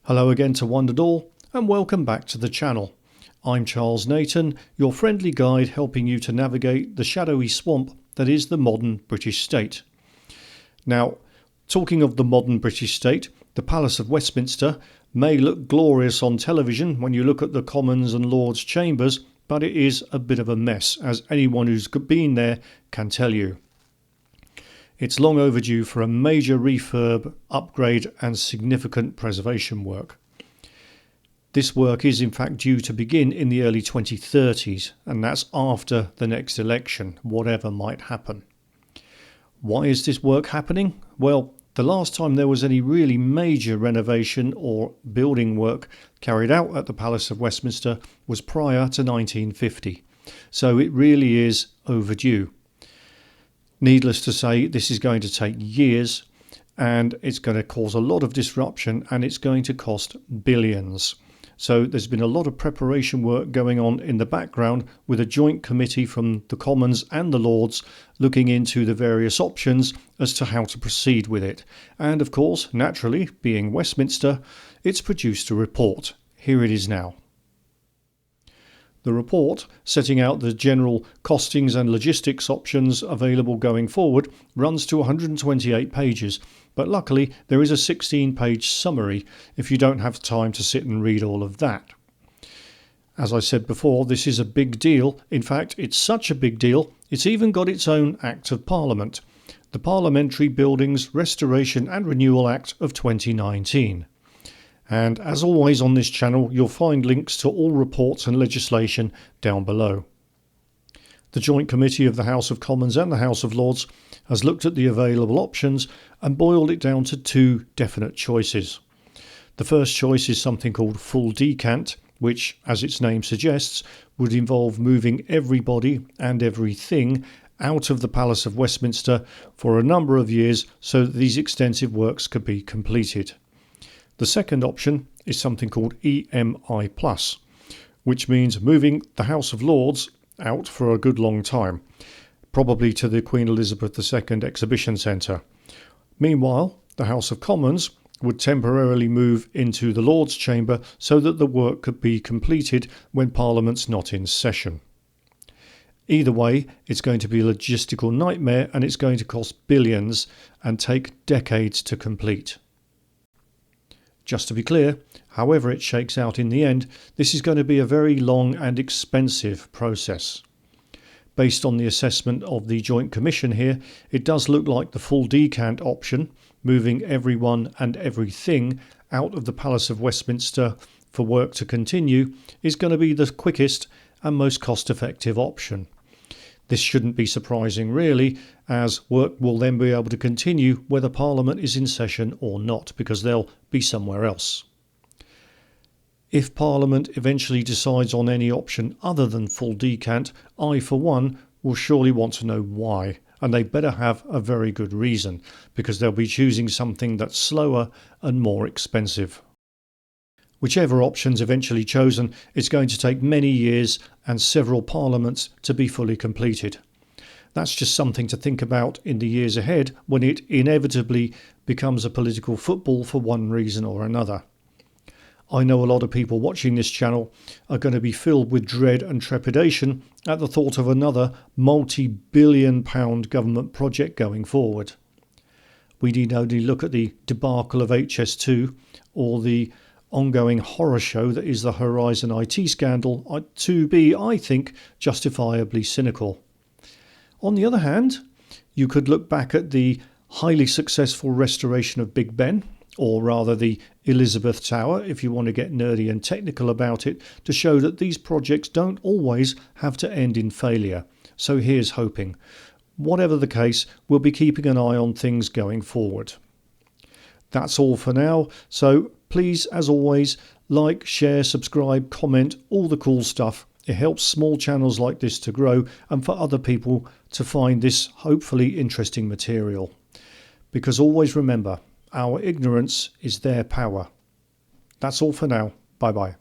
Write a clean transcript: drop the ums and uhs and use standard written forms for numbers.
Hello again to one and all, and welcome back to the channel. I'm Charles Nathan, your friendly guide helping you to navigate the shadowy swamp that is the modern British state. Now, talking of the modern British state, the Palace of Westminster may look glorious on television when you look at the Commons and Lords chambers, but it is a bit of a mess, as anyone who's been there can tell you. It's long overdue for a major refurb, upgrade and significant preservation work. This work is in fact due to begin in the early 2030s, and that's after the next election, whatever might happen. Why is this work happening? Well, the last time there was any really major renovation or building work carried out at the Palace of Westminster was prior to 1950, so it really is overdue. Needless to say, this is going to take years and it's going to cause a lot of disruption and it's going to cost billions. So there's been a lot of preparation work going on in the background with a joint committee from the Commons and the Lords looking into the various options as to how to proceed with it. And of course, naturally, being Westminster, it's produced a report. Here it is now. The report, setting out the general costings and logistics options available going forward, runs to 128 pages, but luckily there is a 16-page summary if you don't have time to sit and read all of that. As I said before, this is a big deal. In fact, it's such a big deal, it's even got its own Act of Parliament, the Parliamentary Buildings Restoration and Renewal Act of 2019. And as always on this channel, you'll find links to all reports and legislation down below. The Joint Committee of the House of Commons and the House of Lords has looked at the available options and boiled it down to two definite choices. The first choice is something called full decant, which, as its name suggests, would involve moving everybody and everything out of the Palace of Westminster for a number of years so that these extensive works could be completed. The second option is something called EMI+, which means moving the House of Lords out for a good long time, probably to the Queen Elizabeth II Exhibition Centre. Meanwhile, the House of Commons would temporarily move into the Lords Chamber so that the work could be completed when Parliament's not in session. Either way, it's going to be a logistical nightmare and it's going to cost billions and take decades to complete. Just to be clear, however it shakes out in the end, this is going to be a very long and expensive process. Based on the assessment of the Joint Commission here, it does look like the full decant option, moving everyone and everything out of the Palace of Westminster for work to continue, is going to be the quickest and most cost-effective option. This shouldn't be surprising really, as work will then be able to continue whether Parliament is in session or not, because they'll be somewhere else. If Parliament eventually decides on any option other than full decant, I for one will surely want to know why, and they better have a very good reason, because they'll be choosing something that's slower and more expensive. Whichever option's eventually chosen, it's going to take many years and several parliaments to be fully completed. That's just something to think about in the years ahead when it inevitably becomes a political football for one reason or another. I know a lot of people watching this channel are going to be filled with dread and trepidation at the thought of another multi-billion-pound government project going forward. We need only look at the debacle of HS2 or the ongoing horror show that is the Horizon IT scandal to be, I think, justifiably cynical. On the other hand, you could look back at the highly successful restoration of Big Ben, or rather the Elizabeth Tower if you want to get nerdy and technical about it, to show that these projects don't always have to end in failure. So here's hoping. Whatever the case, we'll be keeping an eye on things going forward. That's all for now, so please, as always, like, share, subscribe, comment, all the cool stuff. It helps small channels like this to grow and for other people to find this hopefully interesting material. Because always remember, our ignorance is their power. That's all for now. Bye bye.